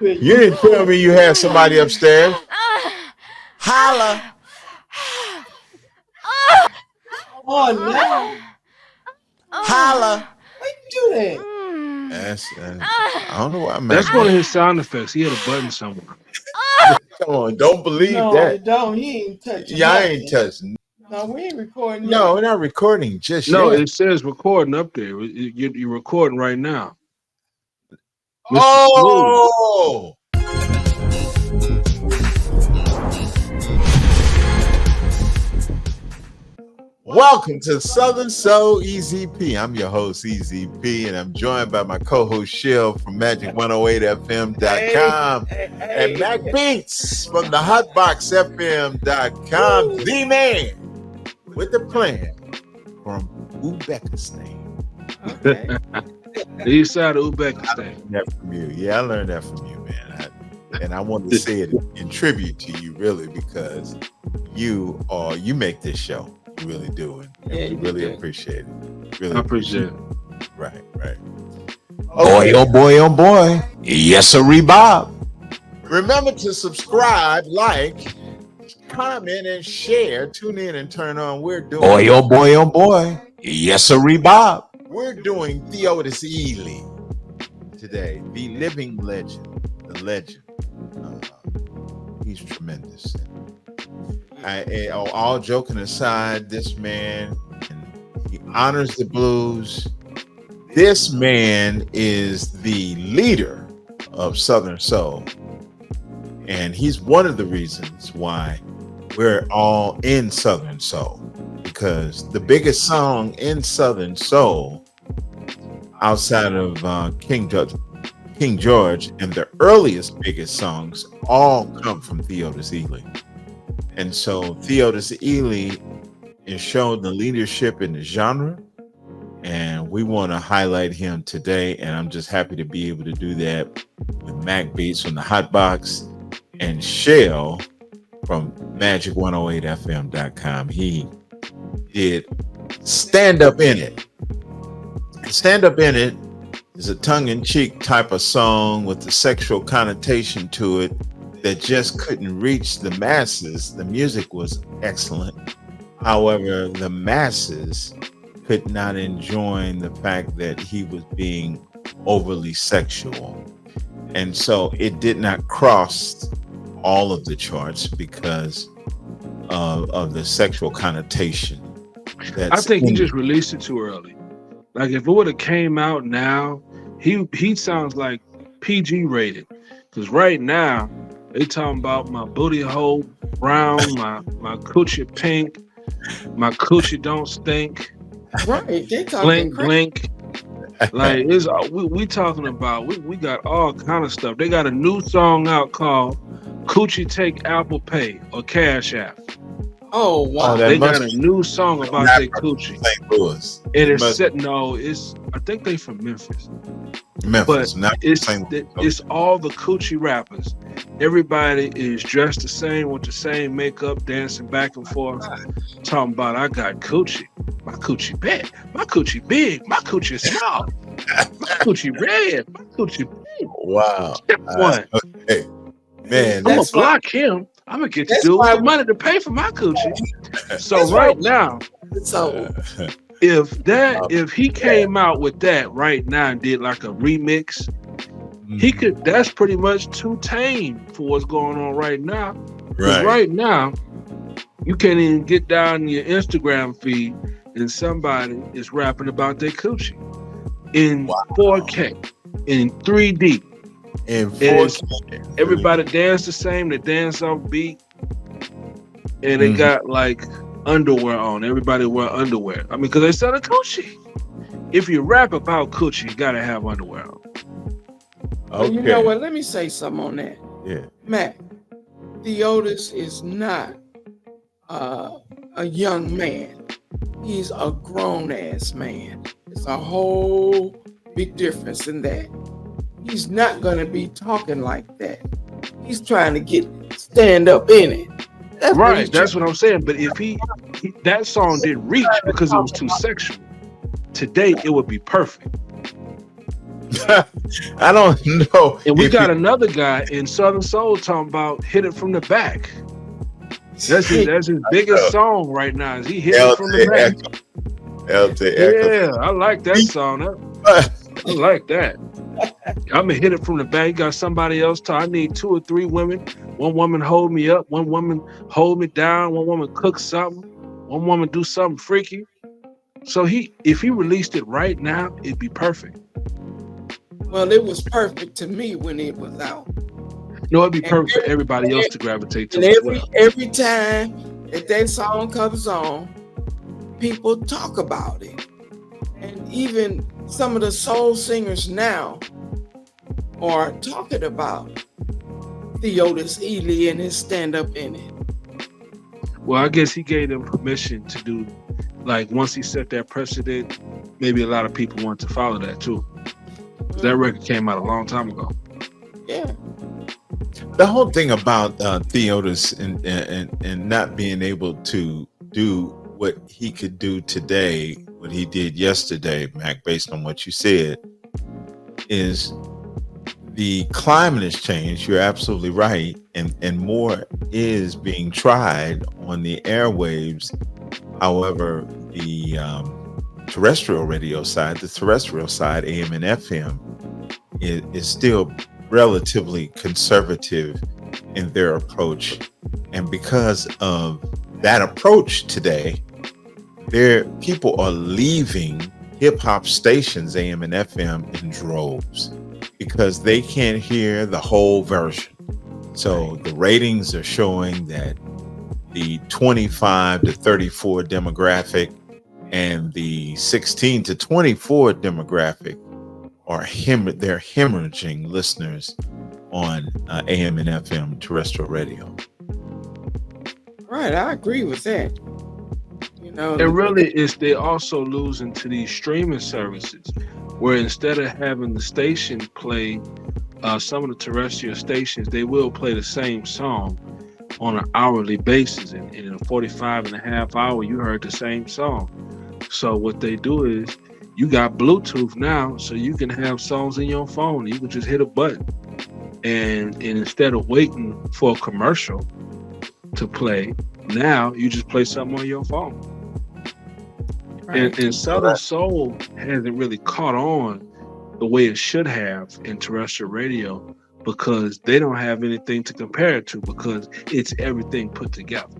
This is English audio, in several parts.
You didn't tell me you had somebody upstairs. Holla. Oh no! Holla. Why you do that? I don't know why I'm That's mad. one of his sound effects. He had a button somewhere. Come on, don't believe No, that. it don't. He ain't touching. Yeah, I nothing. ain't touching. No, we ain't recording. No, yet. we're not recording just No, yet. it says recording up there. You're recording right now. Mr. Smooth. Oh, welcome to Southern Soul EZP. I'm your host, EZP, and I'm joined by my co-host, Shell from Magic108FM.com and Mac Beats from the Hotboxfm.com. The man with the plan from Uzbekistan. Okay. The east side of Uzbekistan. I learned that from you. Yeah, I learned that from you, man. And I wanted to say it in tribute to you, really, because you make this show. You really do, and Yeah, we you really do. appreciate it. Really I appreciate it. Right. Boy, oh boy. Yes, sir, Bob. Remember to subscribe, like, comment, and share. Tune in and turn on. We're doing boy, oh boy. Yes, sir, Bob. We're doing Theodis Ealey today, the living legend, the legend. He's tremendous. All joking aside, this man, he honors the blues. This man is the leader of Southern Soul. And he's one of the reasons why we're all in Southern Soul. Because the biggest song in Southern Soul, outside of King George, and the earliest biggest songs all come from Theodis Ealey. And so Theodis Ealey is showing the leadership in the genre, and we want to highlight him today. And I'm just happy to be able to do that with Mac Beats from the Hotbox and Shell from Magic108FM.com. He did Stand Up In It. Stand Up In It is a tongue-in-cheek type of song with a sexual connotation to it that just couldn't reach the masses. The music was excellent. However, the masses could not enjoy the fact that he was being overly sexual. And so it did not cross all of the charts because of the sexual connotation. I think he just released it too early. Like if it would have came out now, he sounds like PG rated. Because right now, they talking about my booty hole brown, my coochie pink, my coochie don't stink. Right. They talking Blink, blink. Like it's we talking about we got all kind of stuff. They got a new song out called Coochie Take Apple Pay or Cash App. Oh wow! They got a new song about their coochie. St. Louis. And it's set. No, it's. I think they from Memphis. Memphis, but not it's all the coochie rappers. Everybody is dressed the same with the same makeup, dancing back and forth, talking about I got coochie. My coochie big. My coochie big. My coochie small. My coochie red. My coochie big. Wow. What? Okay. Man, I'm gonna block him. I'm gonna get the dude with the money to pay for my coochie. So right now, So if he came out with that right now and did like a remix, he could. That's pretty much too tame for what's going on right now. Right now, you can't even get down your Instagram feed and somebody is rapping about their coochie in 4K, in 3D. In 4K. Everybody dance the same. They dance off beat, and they got like underwear on. Everybody wear underwear. I mean, because they sell a coochie. If you rap about coochie, you gotta have underwear on. Well, you know what? Let me say something on that. Yeah. Matt, Theodis is not a young man. He's a grown-ass man. It's a whole big difference in that. He's not going to be talking like that. He's trying to stand up in it. That's what I'm saying. But if he that song didn't reach because it was too sexual. Today, it would be perfect. I don't know. And we got another guy in Southern Soul talking about "Hit It From the Back." That's his biggest song right now. Is he hit it from the back? Yeah, I like that song. I like that. I'm gonna hit it from the back. You got somebody else talk. I need 2 or 3 women. One woman hold me up. One woman hold me down. One woman cook something. One woman do something freaky. So if he released it right now, it'd be perfect. Well, it was perfect to me when it was out. No, it'd be perfect for everybody else to gravitate to. Every time that song comes on, people talk about it. And even some of the soul singers now are talking about Theodis Ealey and his stand-up in it. Well, I guess he gave them permission to do, like, once he set that precedent, maybe a lot of people want to follow that too. Because that record came out a long time ago. Yeah. The whole thing about Theodis and not being able to do what he could do today, what he did yesterday, Mac, based on what you said, is the climate has changed. You're absolutely right. And more is being tried on the airwaves. However, the terrestrial radio side, AM and FM, is still relatively conservative in their approach. And because of that approach today, people are leaving hip-hop stations, AM and FM, in droves because they can't hear the whole version. So the ratings are showing that the 25 to 34 demographic and the 16 to 24 demographic they're hemorrhaging listeners on AM and FM terrestrial radio. Right, I agree with that. And really, they're also losing to these streaming services, where instead of having the station play some of the terrestrial stations, they will play the same song on an hourly basis. And in a 45 and a half hour, you heard the same song. So what they do is, you got Bluetooth now, so you can have songs in your phone. You can just hit a button. And instead of waiting for a commercial to play, now you just play something on your phone. Right. And Southern Soul hasn't really caught on the way it should have in terrestrial radio, because they don't have anything to compare it to, because it's everything put together.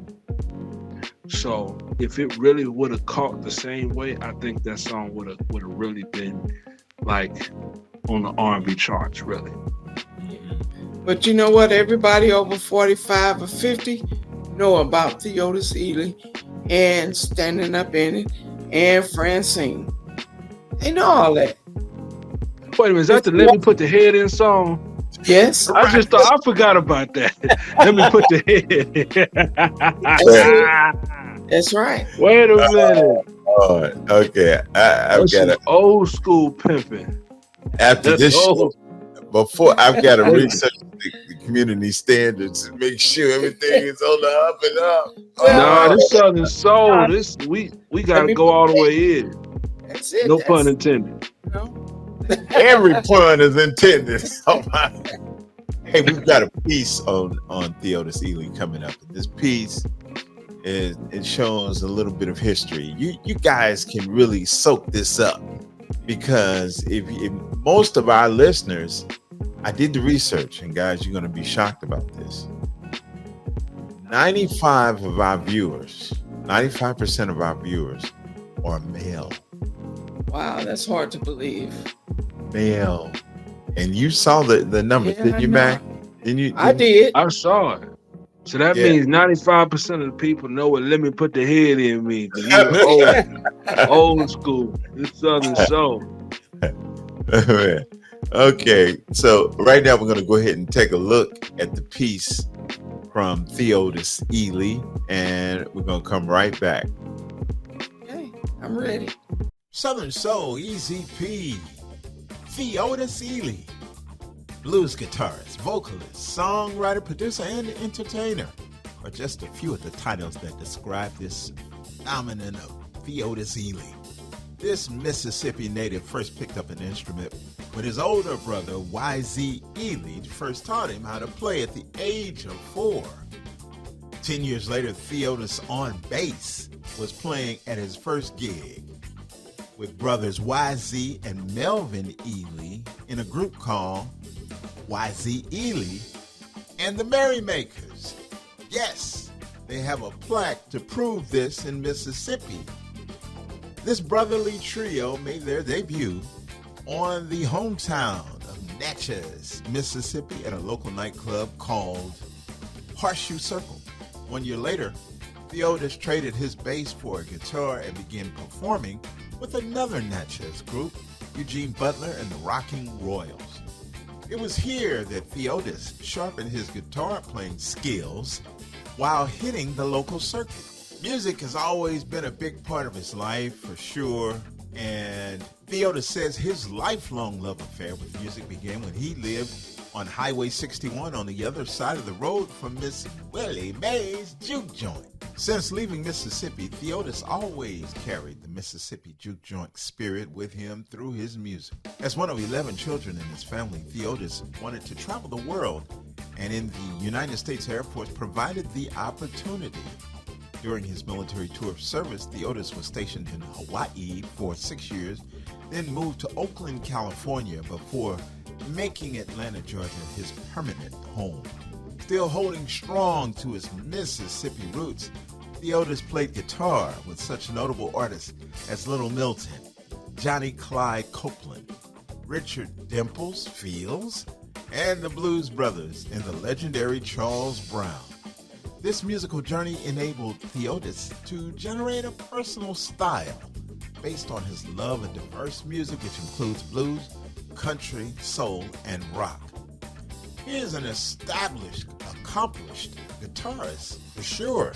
So if it really would have caught the same way, I think that song would have really been like on the R&B charts, really. But you know what? Everybody over 45 or 50 know about Theodis Ealey and Standing Up In It and Francine. They know all that. Wait a minute, is that the Let Me Put the Head In song? Yes. I just thought, I forgot about that. Let me put the head. That's right. Wait a minute. Okay. I've got it. Old school pimping. After this show, before I've got to research the community standards and make sure everything is on the up and up. No, this Southern Soul. This we gotta go all the way in. That's it. No pun intended. No. Every pun is intended. Oh my. Hey, we've got a piece on Theodis Ealey coming up. This piece it shows a little bit of history. You guys can really soak this up, because if most of our listeners, I did the research, and guys, you're going to be shocked about this. 95% of our viewers are male. Wow, that's hard to believe. Male. And you saw the numbers, didn't you, Mac? I did. I saw it. So that means 95% of the people know what "Let Me Put the Head In" means. Old school. It's Southern Soul. Okay, so right now we're going to go ahead and take a look at the piece from Theodis Ealey, and we're going to come right back. Okay, I'm ready. Southern Soul, Easy P. Theodis Ealey, blues guitarist, vocalist, songwriter, producer, and entertainer are just a few of the titles that describe this phenomenon of Theodis Ealey. This Mississippi native first picked up an instrument when his older brother, Y.Z. Ealey, first taught him how to play at the age of 4. 10 years later, Theodis on bass was playing at his first gig with brothers Y.Z. and Melvin Ealey in a group called Y.Z. Ealey and the Merrymakers. Yes, they have a plaque to prove this in Mississippi. This brotherly trio made their debut on the hometown of Natchez, Mississippi at a local nightclub called Horseshoe Circle. 1 year later, Theodis traded his bass for a guitar and began performing with another Natchez group, Eugene Butler and the Rocking Royals. It was here that Theodis sharpened his guitar playing skills while hitting the local circuit. Music has always been a big part of his life, for sure, and Theodis says his lifelong love affair with music began when he lived on Highway 61 on the other side of the road from Miss Willie Mae's Juke Joint. Since leaving Mississippi, Theodis always carried the Mississippi Juke Joint spirit with him through his music. As one of 11 children in his family, Theodis wanted to travel the world, and in the United States Air Force provided the opportunity. During his military tour of service, Theodis was stationed in Hawaii for 6 years, then moved to Oakland, California, before making Atlanta, Georgia his permanent home. Still holding strong to his Mississippi roots, Theodis played guitar with such notable artists as Little Milton, Johnny Clyde Copeland, Richard Dimples Fields, and the Blues Brothers and the legendary Charles Brown. This musical journey enabled Theodis to generate a personal style based on his love of diverse music, which includes blues, country, soul, and rock. He is an established, accomplished guitarist for sure.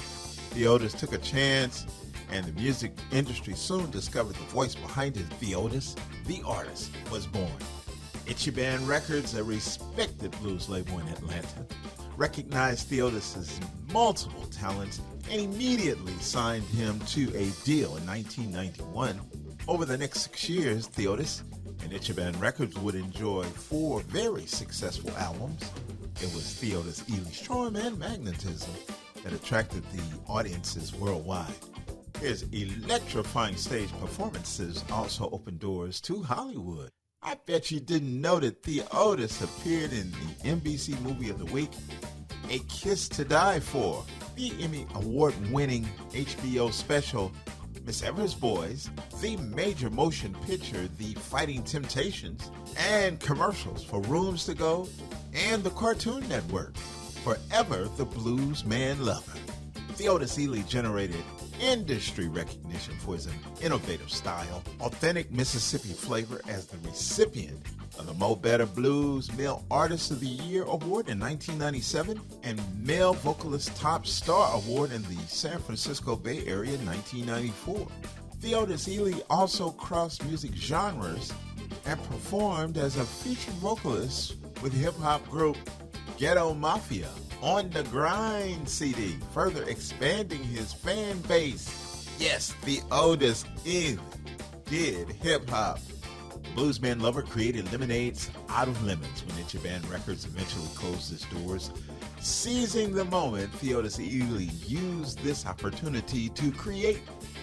Theodis took a chance, and the music industry soon discovered the voice behind it. Theodis, the artist, was born. Ichiban Records, a respected blues label in Atlanta, recognized Theodis' multiple talents and immediately signed him to a deal in 1991. Over the next 6 years, Theodis and Ichiban Records would enjoy 4 very successful albums. It was Theodis Ealey's charm and magnetism that attracted the audiences worldwide. His electrifying stage performances also opened doors to Hollywood. I bet you didn't know that Theodis appeared in the NBC Movie of the Week, A Kiss to Die For, the Emmy Award-winning HBO special Miss Evers' Boys, the major motion picture The Fighting Temptations, and commercials for Rooms to Go and the Cartoon Network, Forever the Blues Man Lover. Theodis Ealey generated industry recognition for his innovative style, authentic Mississippi flavor as the recipient of the Mo Better Blues Male Artist of the Year Award in 1997 and Male Vocalist Top Star Award in the San Francisco Bay Area in 1994. Theodis Ealey also crossed music genres and performed as a featured vocalist with hip-hop group Ghetto Mafia on the Grind CD, further expanding his fan base. Yes, Theodis Ealey did hip-hop. Bluesman Lover created lemonades out of lemons when Ichiban Records eventually closed its doors. Seizing the moment, Theodis Ealey used this opportunity to create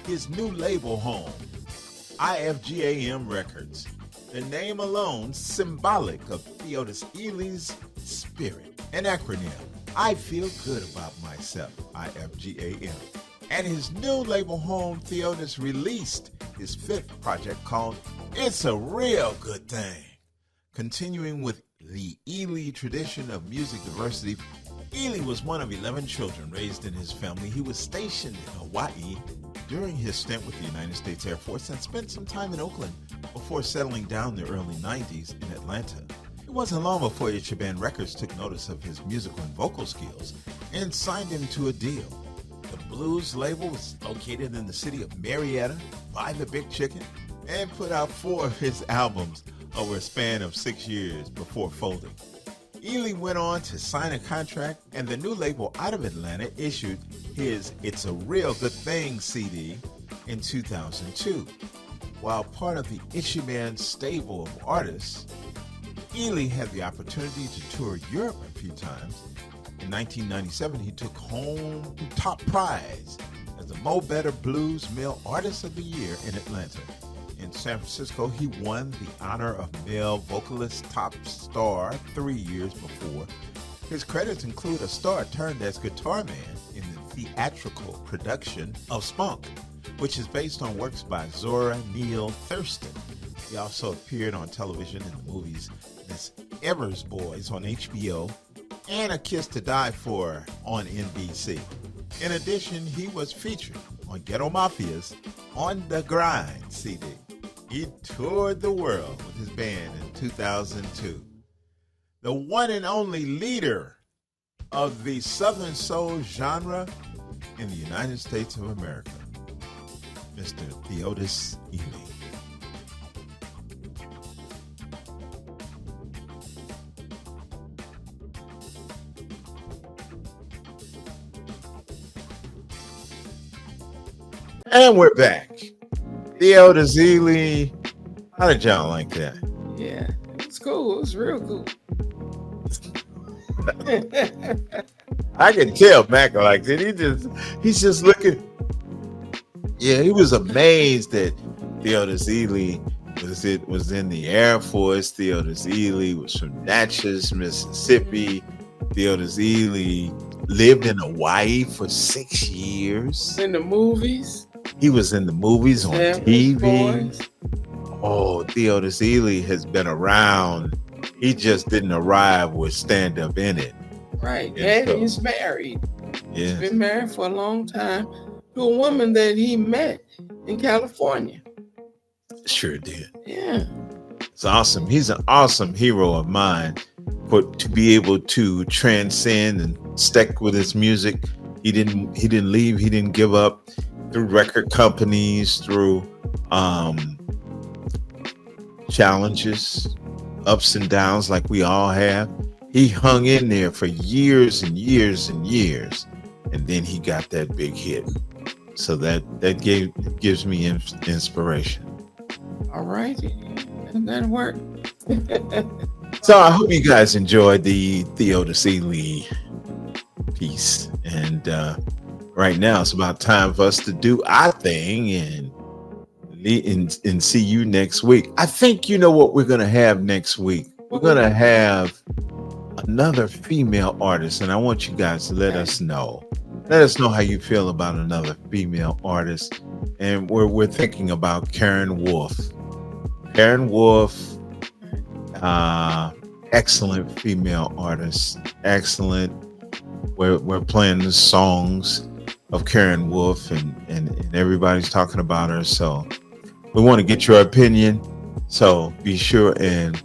his new label home, IFGAM Records. The name alone symbolic of Theodis Ealey's spirit. An acronym, I Feel Good About Myself, IFGAM. At his new label home, Theodis released his 5th project called It's a Real Good Thing. Continuing with the Ealey tradition of music diversity, Ealey was one of 11 children raised in his family. He was stationed in Hawaii during his stint with the United States Air Force and spent some time in Oakland before settling down in the early 90s in Atlanta. It wasn't long before Ichiban Records took notice of his musical and vocal skills and signed him to a deal. The blues label was located in the city of Marietta by the Big Chicken and put out 4 of his albums over a span of 6 years before folding. Ealey went on to sign a contract, and the new label out of Atlanta issued his It's a Real Good Thing CD in 2002. While part of the Itchy Man stable of artists, Ealey had the opportunity to tour Europe a few times. In 1997, he took home top prize as the Mo Better Blues Male Artist of the Year in Atlanta. In San Francisco, he won the honor of Male Vocalist Top Star 3 years before. His credits include a star turned as guitar man in the theatrical production of Spunk, which is based on works by Zora Neale Thurston. He also appeared on television in the movies Miss Evers Boys on HBO and A Kiss to Die For on NBC. In addition, he was featured on Ghetto Mafia's On the Grind CD. He toured the world with his band in 2002. The one and only leader of the Southern Soul genre in the United States of America, Mr. Theodis Ealey. And we're back. Theodis Ealey. How did y'all like that? Yeah, it's cool. It was real cool. I can tell Mac liked it. He's just looking. Yeah, he was amazed that Theodis Ealey was in the Air Force. Theodis Ealey was from Natchez, Mississippi. Theodis Ealey lived in Hawaii for 6 years. In the movies. He was in the movies on TV. Boys. Oh, Theodis Ealey has been around. He just didn't arrive with stand-up in it. Right. And so, he's married. Yeah. He's been married for a long time to a woman that he met in California. Sure did. Yeah. It's awesome. He's an awesome hero of mine to be able to transcend and stick with his music. He didn't leave. He didn't give up through record companies, through challenges, ups and downs like we all have. He hung in there for years and years and years, and then he got that big hit. So that gives me inspiration. All right, that'll work. So I hope you guys enjoyed the Theodis Ealey piece, and right now it's about time for us to do our thing and see you next week. I think you know what we're gonna have next week. We're gonna have another female artist, and I want you guys to let us know. Let us know how you feel about another female artist. And we're thinking about Karen Wolf. Karen Wolf, excellent female artist. Excellent. We're playing the songs of Karen Wolf, and everybody's talking about her. So we want to get your opinion. So be sure and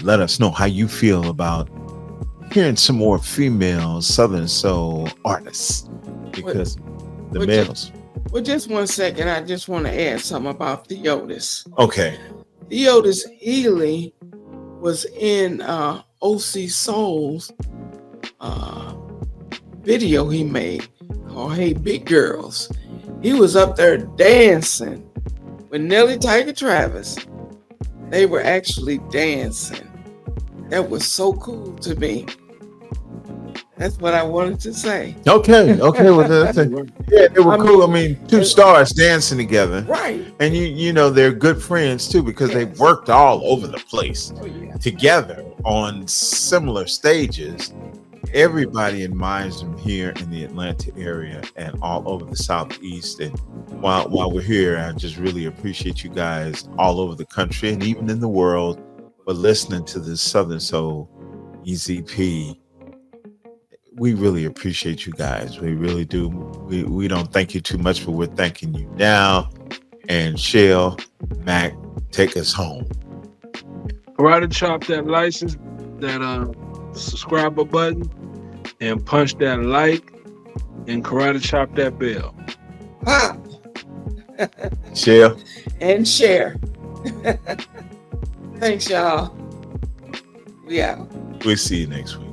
let us know how you feel about hearing some more female Southern Soul artists, because the males. Well, just 1 second. I just want to add something about Theodis. Okay. Theodis Ealey was in OC Soul's video he made called Hey Big Girls. He was up there dancing with Nellie Tiger Travis. They were actually dancing. That was so cool to me. That's what I wanted to say. Okay. Well, yeah, they were cool. I mean, two stars dancing together. Right. And you know, they're good friends too, because they worked all over the place together on similar stages. Everybody admires them here in the Atlanta area and all over the Southeast. And while we're here, I just really appreciate you guys all over the country and even in the world for listening to this Southern Soul EZP. We really appreciate you guys. We really do. We don't thank you too much, but we're thanking you now. And Shell, Mac, take us home. Karate chop that license, that subscriber button, and punch that like, and karate chop that bell. Pop. Shell. And share. Thanks, y'all. Yeah. We'll see you next week.